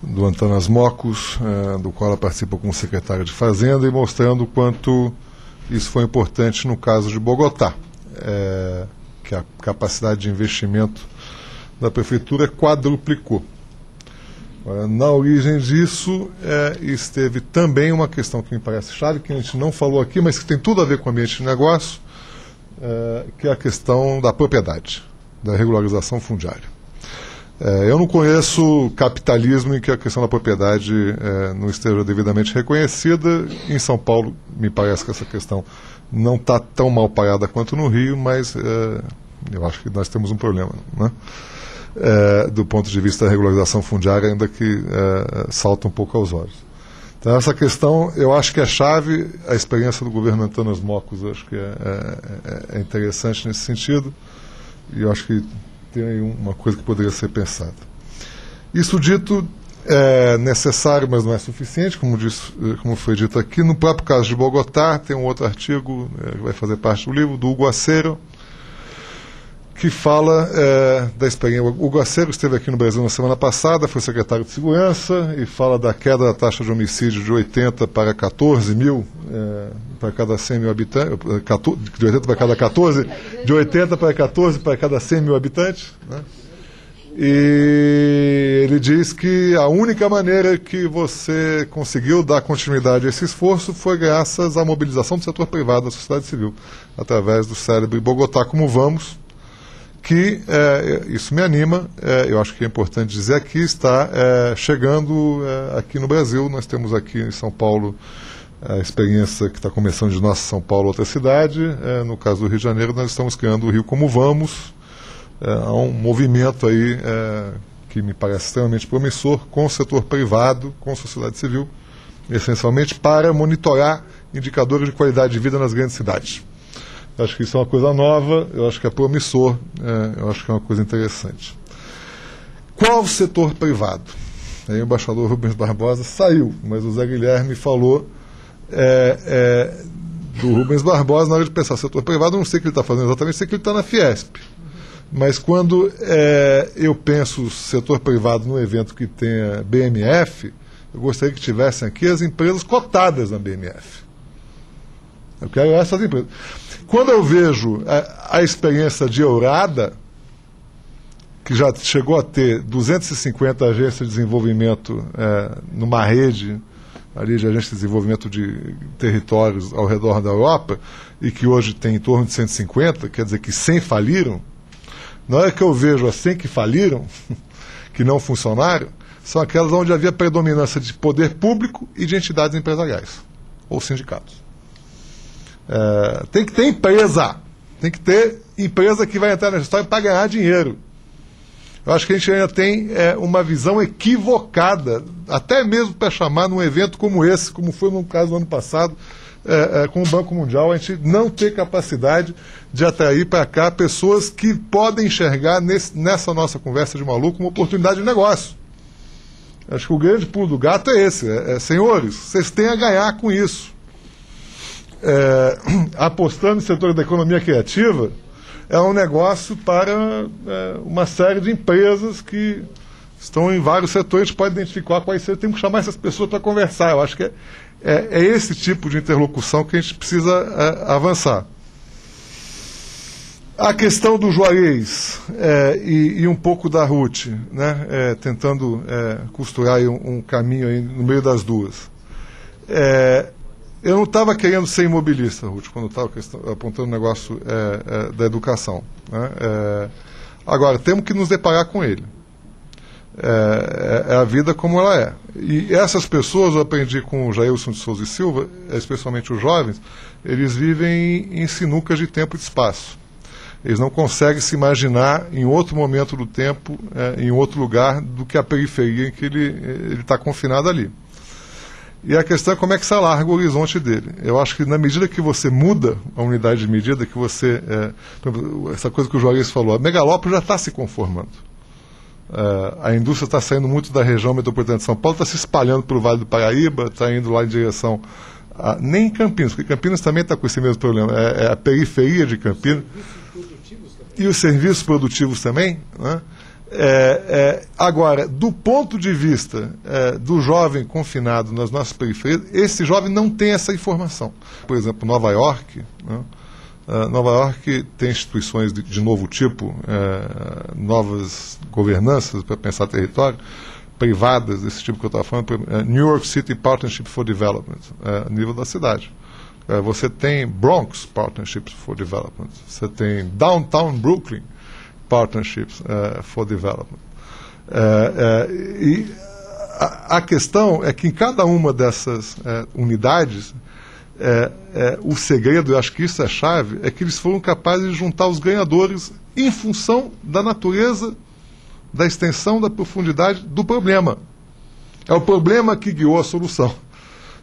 do Antanas Mocos, do qual ela participa como secretária de Fazenda, e mostrando o quanto isso foi importante no caso de Bogotá, que a capacidade de investimento da prefeitura quadruplicou. Na origem disso esteve também uma questão que me parece chave, que a gente não falou aqui, mas que tem tudo a ver com o ambiente de negócio, que é a questão da propriedade, da regularização fundiária. Eu não conheço capitalismo em que a questão da propriedade não esteja devidamente reconhecida. Em São Paulo, me parece que essa questão não está tão mal parada quanto no Rio, mas eu acho que nós temos um problema, né? Do ponto de vista da regularização fundiária, ainda que salta um pouco aos olhos. Então, essa questão, eu acho que é chave. A experiência do governo Antanas Mocos, acho que é interessante nesse sentido, e eu acho que tem aí uma coisa que poderia ser pensada. Isso dito, é necessário, mas não é suficiente, como foi dito aqui. No próprio caso de Bogotá, tem um outro artigo, que vai fazer parte do livro, do Hugo Acero, que fala da experiência. O Hugo Acero esteve aqui no Brasil na semana passada, foi secretário de Segurança, e fala da queda da taxa de homicídio de 80 para 14 mil para cada 100 mil habitantes, de 80 para cada 14, de 80 para 14 para cada 100 mil habitantes, né? E ele diz que a única maneira que você conseguiu dar continuidade a esse esforço foi graças à mobilização do setor privado, da sociedade civil, através do célebre Bogotá Como Vamos, que isso me anima. Eu acho que é importante dizer aqui, está chegando aqui no Brasil. Nós temos aqui em São Paulo a experiência que está começando de nossa São Paulo, outra cidade. No caso do Rio de Janeiro, nós estamos criando o Rio Como Vamos. Há um movimento aí que me parece extremamente promissor, com o setor privado, com a sociedade civil, essencialmente para monitorar indicadores de qualidade de vida nas grandes cidades. Eu acho que isso é uma coisa nova, eu acho que é promissor, eu acho que é uma coisa interessante. Qual o setor privado? Aí o embaixador Rubens Barbosa saiu, mas o Zé Guilherme falou do Rubens Barbosa na hora de pensar setor privado. Eu não sei o que ele está fazendo exatamente, sei que ele está na Fiesp. Mas quando eu penso setor privado num evento que tenha BMF, eu gostaria que tivessem aqui as empresas cotadas na BMF. Eu quero essas empresas. Quando eu vejo a experiência de Eurada, que já chegou a ter 250 agências de desenvolvimento numa rede ali de agências de desenvolvimento de territórios ao redor da Europa, e que hoje tem em torno de 150, quer dizer que 100 faliram. Na hora que eu vejo as 100 que faliram, que não funcionaram, são aquelas onde havia predominância de poder público e de entidades empresariais, ou sindicatos. Tem que ter empresa, tem que ter empresa que vai entrar nessa história para ganhar dinheiro. Eu acho que a gente ainda tem uma visão equivocada, até mesmo para chamar num evento como esse, como foi no caso do ano passado, com o Banco Mundial, a gente não tem capacidade de atrair para cá pessoas que podem enxergar nessa nossa conversa de maluco uma oportunidade de negócio. Acho que o grande pulo do gato é esse. Senhores, vocês têm a ganhar com isso. Apostando no setor da economia criativa, é um negócio para uma série de empresas que estão em vários setores. A gente pode identificar quais são, tem que chamar essas pessoas para conversar. Eu acho que é esse tipo de interlocução que a gente precisa avançar. A questão do Juarez e um pouco da Ruth, né, tentando costurar aí um caminho aí no meio das duas. Eu não estava querendo ser imobilista, Ruth, quando eu estava apontando o negócio da educação. Né? Agora, temos que nos deparar com ele. É a vida como ela é. E essas pessoas, eu aprendi com o Jailson de Souza e Silva, especialmente os jovens, eles vivem em sinucas de tempo e de espaço. Eles não conseguem se imaginar em outro momento do tempo, em outro lugar do que a periferia em que ele está confinado ali. E a questão é como é que se alarga o horizonte dele. Eu acho que na medida que você muda a unidade de medida, que você... essa coisa que o Juarez falou, a megalópole já está se conformando. A indústria está saindo muito da região metropolitana de São Paulo, está se espalhando para o Vale do Paraíba, está indo lá em direção... nem em Campinas, porque Campinas também está com esse mesmo problema. É a periferia de Campinas. E os serviços produtivos também, né? Agora, do ponto de vista do jovem confinado nas nossas periferias, esse jovem não tem essa informação. Por exemplo, Nova York, né? Nova York tem instituições de novo tipo, novas governanças para pensar território, privadas desse tipo que eu estava falando, New York City Partnership for Development, a nível da cidade. Você tem Bronx Partnerships for Development, você tem Downtown Brooklyn Partnerships for Development. E a questão é que em cada uma dessas unidades, o segredo, eu acho que isso é chave, é que eles foram capazes de juntar os ganhadores em função da natureza, da extensão, da profundidade do problema. É o problema que guiou a solução.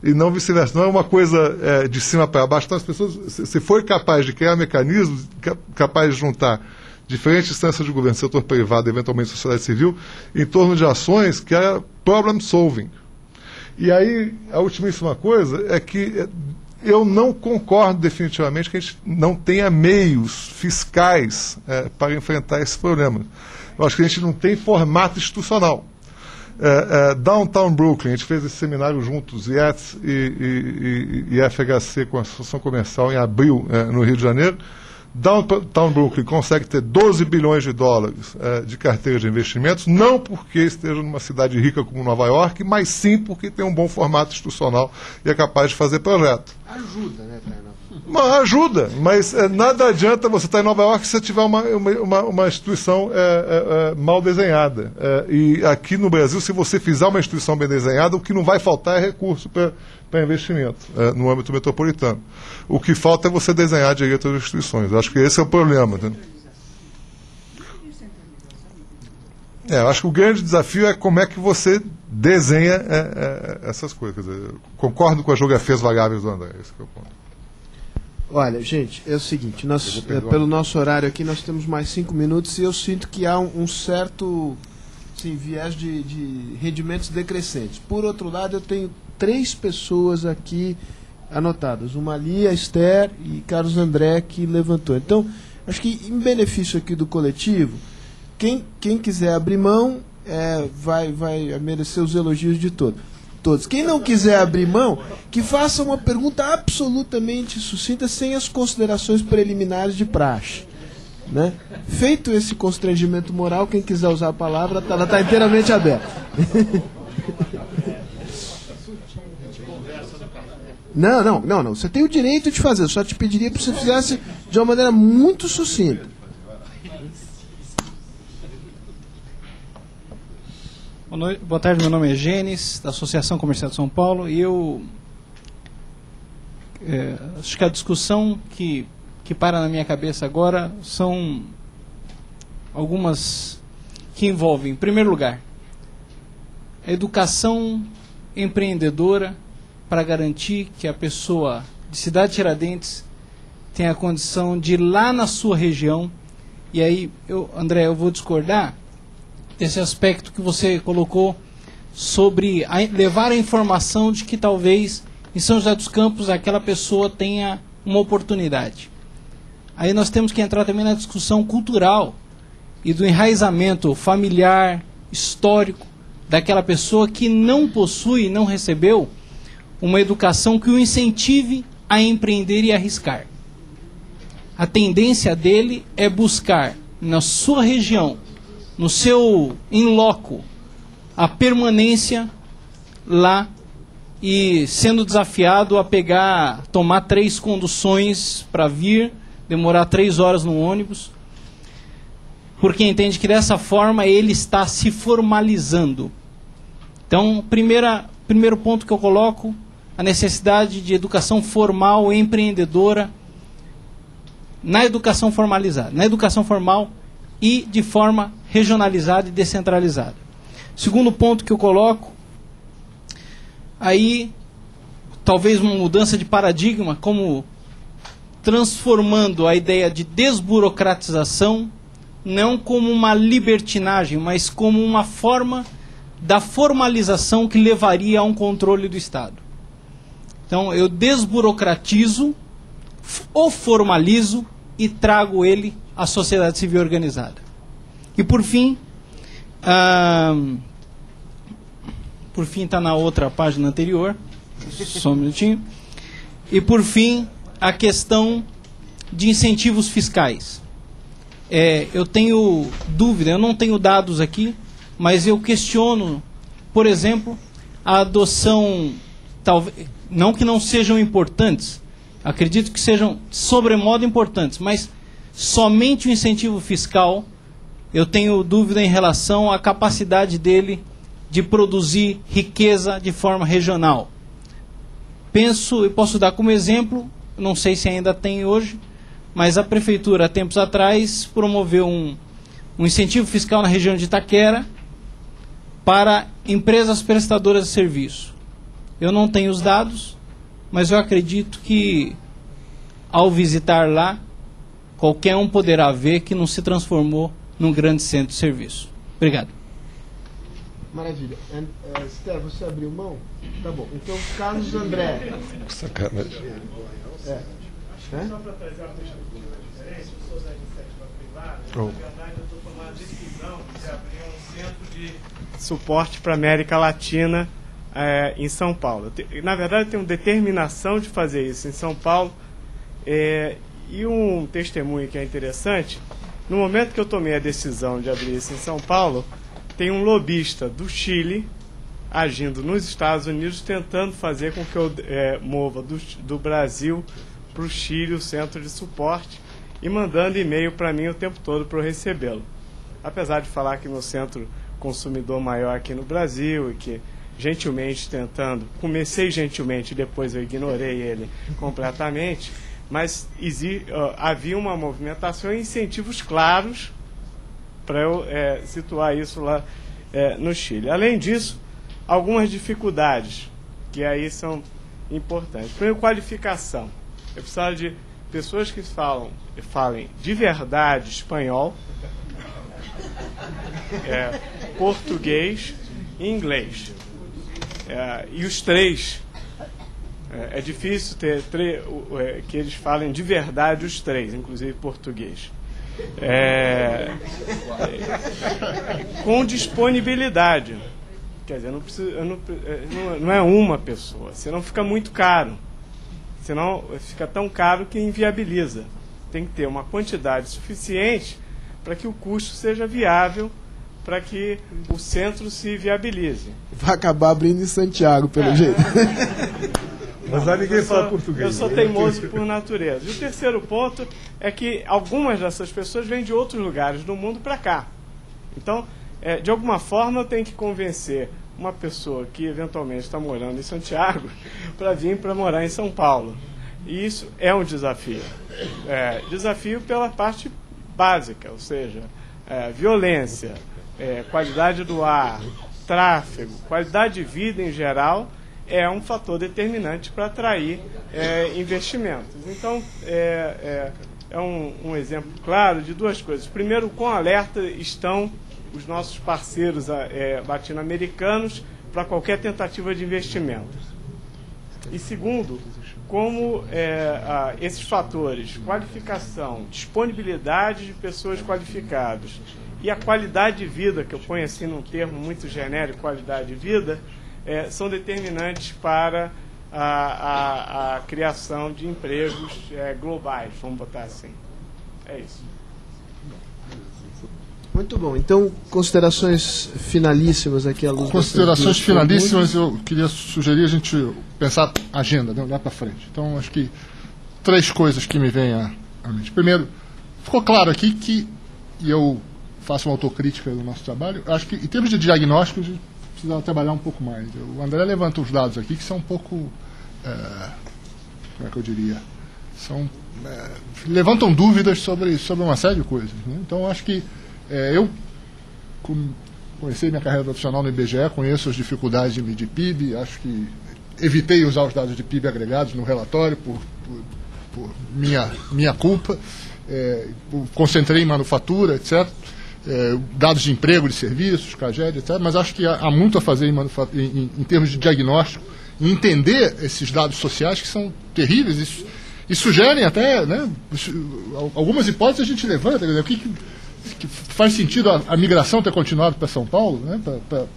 E não vice-versa. Não é uma coisa de cima para baixo. Então, as pessoas, se for capaz de criar mecanismos, capaz de juntar diferentes instâncias de governo, setor privado, eventualmente sociedade civil, em torno de ações que é problem solving. E aí, a ultimíssima coisa é que eu não concordo definitivamente que a gente não tenha meios fiscais para enfrentar esse problema. Eu acho que a gente não tem formato institucional. Downtown Brooklyn, a gente fez esse seminário juntos, IETS e FHC, com a Associação Comercial, em abril, no Rio de Janeiro. Downtown Brooklyn consegue ter 12 bilhões de dólares de carteira de investimentos, não porque esteja numa cidade rica como Nova York, mas sim porque tem um bom formato institucional e é capaz de fazer projeto. Ajuda, né, Taina? Ajuda, mas nada adianta você estar em Nova York se você tiver uma instituição mal desenhada. E aqui no Brasil, se você fizer uma instituição bem desenhada, o que não vai faltar é recurso para investimento no âmbito metropolitano. O que falta é você desenhar direito as instituições. Eu acho que esse é o problema. Né? Eu acho que o grande desafio é como é que você desenha essas coisas. Quer dizer, concordo com as geografias variáveis do André, esse que é o ponto. Olha, gente, é o seguinte, nós, pelo nosso horário aqui, nós temos mais 5 minutos e eu sinto que há um certo viés de rendimentos decrescentes. Por outro lado, eu tenho 3 pessoas aqui anotadas, uma ali, a Esther e Carlos André, que levantou. Então, acho que em benefício aqui do coletivo, quem quiser abrir mão vai merecer os elogios de todos. Quem não quiser abrir mão, que faça uma pergunta absolutamente sucinta, sem as considerações preliminares de praxe. Né? Feito esse constrangimento moral, quem quiser usar a palavra, ela está inteiramente aberta. Não. Você tem o direito de fazer. Eu só te pediria que você fizesse de uma maneira muito sucinta. Boa tarde, meu nome é Gênesis, da Associação Comercial de São Paulo, e eu acho que a discussão que para na minha cabeça agora são algumas que envolvem, em primeiro lugar, a educação empreendedora para garantir que a pessoa de Cidade Tiradentes tenha a condição de ir lá na sua região, e aí, André, eu vou discordar desse aspecto que você colocou sobre levar a informação de que talvez em São José dos Campos aquela pessoa tenha uma oportunidade. Aí nós temos que entrar também na discussão cultural e do enraizamento familiar, histórico, daquela pessoa que não possui, não recebeu uma educação que o incentive a empreender e arriscar. A tendência dele é buscar na sua região, no seu in loco, a permanência lá e sendo desafiado a tomar 3 conduções para vir, demorar 3 horas no ônibus, porque entende que dessa forma ele está se formalizando. Então, primeiro ponto que eu coloco, a necessidade de educação formal e empreendedora na educação formalizada, na educação formal e de forma regionalizada e descentralizada. Segundo ponto que eu coloco, aí talvez uma mudança de paradigma, como transformando a ideia de desburocratização não como uma libertinagem, mas como uma forma da formalização que levaria a um controle do Estado. Então eu desburocratizo, o formalizo e trago ele à sociedade civil organizada. E por fim está na outra página anterior, só um minutinho. E por fim, a questão de incentivos fiscais. Eu tenho dúvida, eu não tenho dados aqui, mas eu questiono, por exemplo, a adoção, talvez, não que não sejam importantes, acredito que sejam sobremodo importantes, mas somente o incentivo fiscal, eu tenho dúvida em relação à capacidade dele de produzir riqueza de forma regional. Penso, e posso dar como exemplo, não sei se ainda tem hoje, mas a Prefeitura, há tempos atrás, promoveu um incentivo fiscal na região de Itaquera para empresas prestadoras de serviço. Eu não tenho os dados, mas eu acredito que, ao visitar lá, qualquer um poderá ver que não se transformou num grande centro de serviço. Obrigado. Maravilha. Esther, você abriu mão? Tá bom. Então, Carlos André. Sacanagem. Só para trazer uma questão diferente, eu sou da iniciativa privada, na verdade eu estou tomando a decisão de abrir um centro de suporte para a América Latina em São Paulo. Na verdade, eu tenho determinação de fazer isso em São Paulo. E um testemunho que é interessante, no momento que eu tomei a decisão de abrir isso em São Paulo, tem um lobista do Chile agindo nos Estados Unidos, tentando fazer com que eu mova do Brasil para o Chile o centro de suporte e mandando e-mail para mim o tempo todo para eu recebê-lo. Apesar de falar que no centro consumidor maior aqui no Brasil e que gentilmente comecei gentilmente, depois eu ignorei ele completamente, mas havia uma movimentação e incentivos claros para eu situar isso lá no Chile. Além disso, algumas dificuldades que aí são importantes. Primeiro, qualificação. Eu precisava de pessoas que falem de verdade espanhol, português e inglês. E os três, é difícil ter que eles falem de verdade os três, inclusive português. Com disponibilidade. Quer dizer, não é uma pessoa, senão fica muito caro. Senão fica tão caro que inviabiliza. Tem que ter uma quantidade suficiente para que o custo seja viável, para que o centro se viabilize. Vai acabar abrindo em Santiago, pelo jeito. Mas lá ninguém fala português. Eu sou teimoso por natureza. E o terceiro ponto é que algumas dessas pessoas vêm de outros lugares do mundo para cá. Então, de alguma forma, eu tenho que convencer uma pessoa que eventualmente está morando em Santiago para vir para morar em São Paulo. E isso é um desafio. Desafio pela parte básica, ou seja, violência, qualidade do ar, tráfego, qualidade de vida em geral, é um fator determinante para atrair investimentos. Então, é um exemplo claro de duas coisas. Primeiro, quão alerta estão os nossos parceiros latino-americanos para qualquer tentativa de investimento. E segundo, como esses fatores, qualificação, disponibilidade de pessoas qualificadas e a qualidade de vida, que eu ponho assim num termo muito genérico, qualidade de vida, são determinantes para a criação de empregos globais, vamos botar assim. É isso. Muito bom. Então, considerações finalíssimas aqui à luz. Considerações finalíssimas, eu queria sugerir a gente pensar a agenda, né, olhar para frente. Então, acho que 3 coisas que me vêm à mente. Primeiro, ficou claro aqui que, e eu faço uma autocrítica do nosso trabalho, acho que em termos de diagnóstico, a gente precisava trabalhar um pouco mais. O André levanta os dados aqui que são um pouco, como é que eu diria, levantam dúvidas sobre uma série de coisas, né? Então, acho que eu comecei minha carreira profissional no IBGE, conheço as dificuldades de medir PIB, acho que evitei usar os dados de PIB agregados no relatório por minha culpa, concentrei em manufatura, etc., dados de emprego, de serviços, CAGED, etc., mas acho que há muito a fazer em termos de diagnóstico, em entender esses dados sociais que são terríveis e sugerem até, né, algumas hipóteses a gente levanta, o que faz sentido a migração ter continuado para São Paulo, né,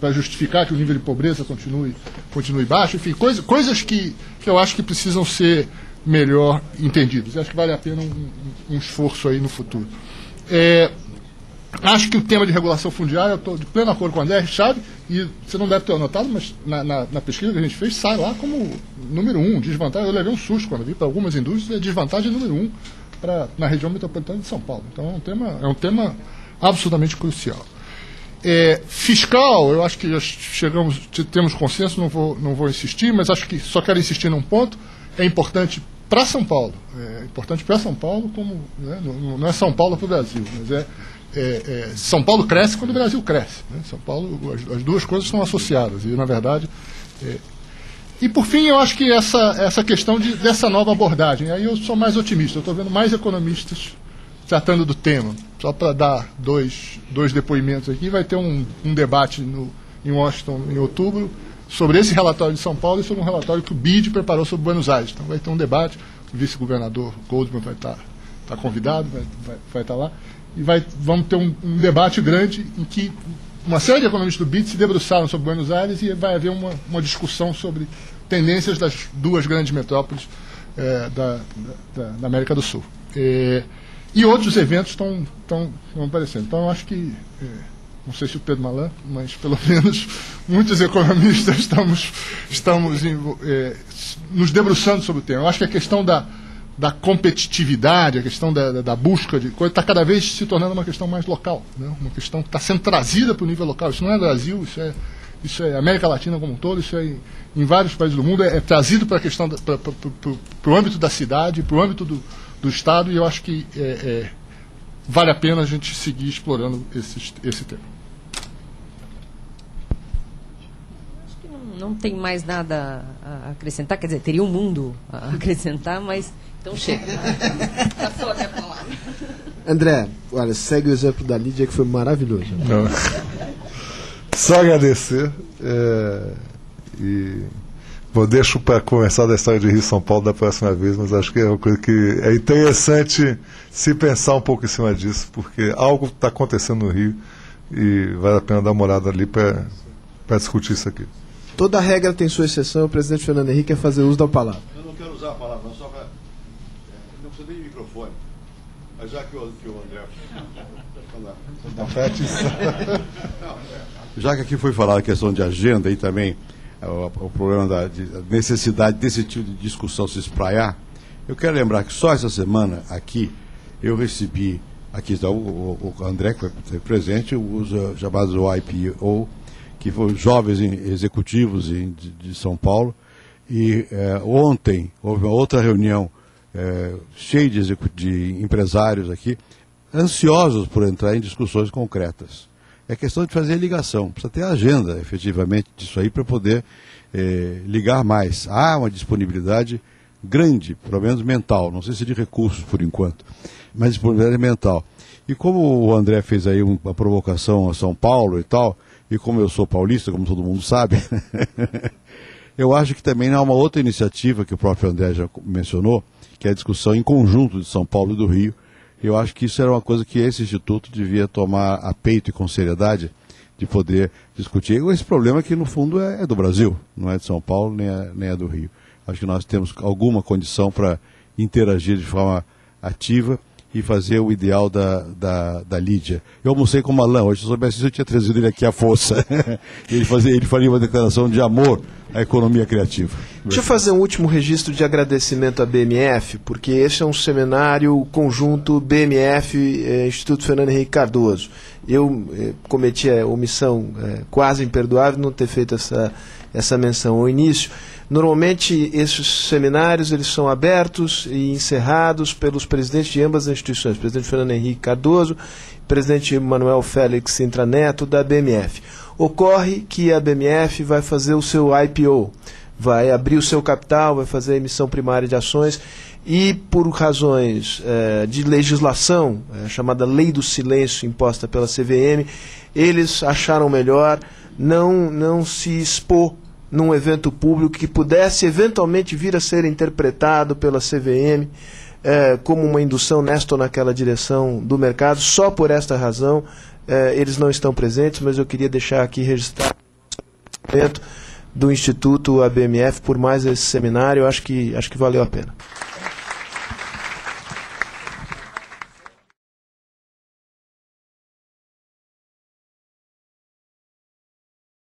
para justificar que o nível de pobreza continue baixo, enfim, coisas que eu acho que precisam ser melhor entendidas. Acho que vale a pena um esforço aí no futuro. Acho que o tema de regulação fundiária, eu estou de pleno acordo com o André, chave, e você não deve ter anotado, mas na pesquisa que a gente fez, sai lá como número 1, desvantagem. Eu levei um susto quando vi para algumas indústrias, desvantagem número 1 na região metropolitana de São Paulo. Então é um tema absolutamente crucial. Fiscal, eu acho que já temos consenso, não vou insistir, mas acho que só quero insistir num ponto, é importante para São Paulo. É importante para São Paulo, como, né, não é São Paulo para o Brasil, mas São Paulo cresce quando o Brasil cresce, né? São Paulo, as duas coisas estão associadas, e na verdade... E por fim, eu acho que essa questão dessa nova abordagem, aí eu sou mais otimista, eu estou vendo mais economistas tratando do tema. Só para dar dois depoimentos aqui, vai ter um debate em Washington em outubro sobre esse relatório de São Paulo e sobre um relatório que o BID preparou sobre Buenos Aires. Então vai ter um debate, o vice-governador Goldman vai estar convidado, vai estar lá, e vamos ter um debate grande em que uma série de economistas do BID se debruçaram sobre Buenos Aires e vai haver uma discussão sobre tendências das duas grandes metrópoles da América do Sul. E outros eventos estão aparecendo. Então, eu acho que, não sei se o Pedro Malan, mas pelo menos muitos economistas estamos nos debruçando sobre o tema. Eu acho que a questão da competitividade, a questão da busca de coisa, está cada vez se tornando uma questão mais local, né? Uma questão que está sendo trazida para o nível local. Isso não é Brasil, isso é América Latina como um todo, isso é em vários países do mundo, é trazido para a questão para o âmbito da cidade, para o âmbito do Estado, e eu acho que vale a pena a gente seguir explorando esse tema. Acho que não tem mais nada a acrescentar, quer dizer, teria um mundo a acrescentar, mas Então chega. Passou até a palavra. André, olha, segue o exemplo da Lídia, que foi maravilhoso. Não. Só agradecer. E deixo para conversar da história de Rio e São Paulo da próxima vez, mas acho que é uma coisa que é interessante se pensar um pouco em cima disso, porque algo está acontecendo no Rio e vale a pena dar uma olhada ali para discutir isso aqui. Toda regra tem sua exceção, o presidente Fernando Henrique quer fazer uso da palavra. Eu não quero usar a palavra, só para... Não precisa nem de microfone. Mas já que o André... Já que aqui foi falada a questão de agenda e também o problema da necessidade desse tipo de discussão se espraiar, eu quero lembrar que só essa semana aqui eu recebi, aqui está o André que foi presente, os chamados YPO, que foram jovens executivos de São Paulo, e ontem houve uma outra reunião cheia de empresários aqui, ansiosos por entrar em discussões concretas. É questão de fazer ligação, precisa ter agenda, efetivamente, disso aí para poder ligar mais. Há uma disponibilidade grande, pelo menos mental, não sei se de recursos por enquanto, mas disponibilidade mental. E como o André fez aí uma provocação a São Paulo e tal, e como eu sou paulista, como todo mundo sabe, eu acho que também há uma outra iniciativa que o próprio André já mencionou, que é a discussão em conjunto de São Paulo e do Rio. Eu acho que isso era uma coisa que esse Instituto devia tomar a peito e com seriedade, de poder discutir. Esse problema que, no fundo, é do Brasil, não é de São Paulo, nem é do Rio. Acho que nós temos alguma condição para interagir de forma ativa e fazer o ideal da Lídia. Eu almocei com o Malan, hoje, se eu soubesse isso, eu tinha trazido ele aqui à força. Ele faria uma declaração de amor à economia criativa. Deixa eu fazer um último registro de agradecimento à BMF, porque esse é um seminário conjunto BMF, Instituto Fernando Henrique Cardoso. Eu cometi a omissão quase imperdoável de não ter feito essa menção ao início. Normalmente, esses seminários eles são abertos e encerrados pelos presidentes de ambas as instituições, presidente Fernando Henrique Cardoso, presidente Manuel Félix Intraneto, da BMF. Ocorre que a BMF vai fazer o seu IPO, vai abrir o seu capital, vai fazer a emissão primária de ações e, por razões de legislação, chamada Lei do Silêncio imposta pela CVM, eles acharam melhor não se expor num evento público que pudesse eventualmente vir a ser interpretado pela CVM como uma indução nesta ou naquela direção do mercado. Só por esta razão eles não estão presentes, mas eu queria deixar aqui registrado o evento do Instituto ABMF por mais esse seminário. Eu acho que valeu a pena.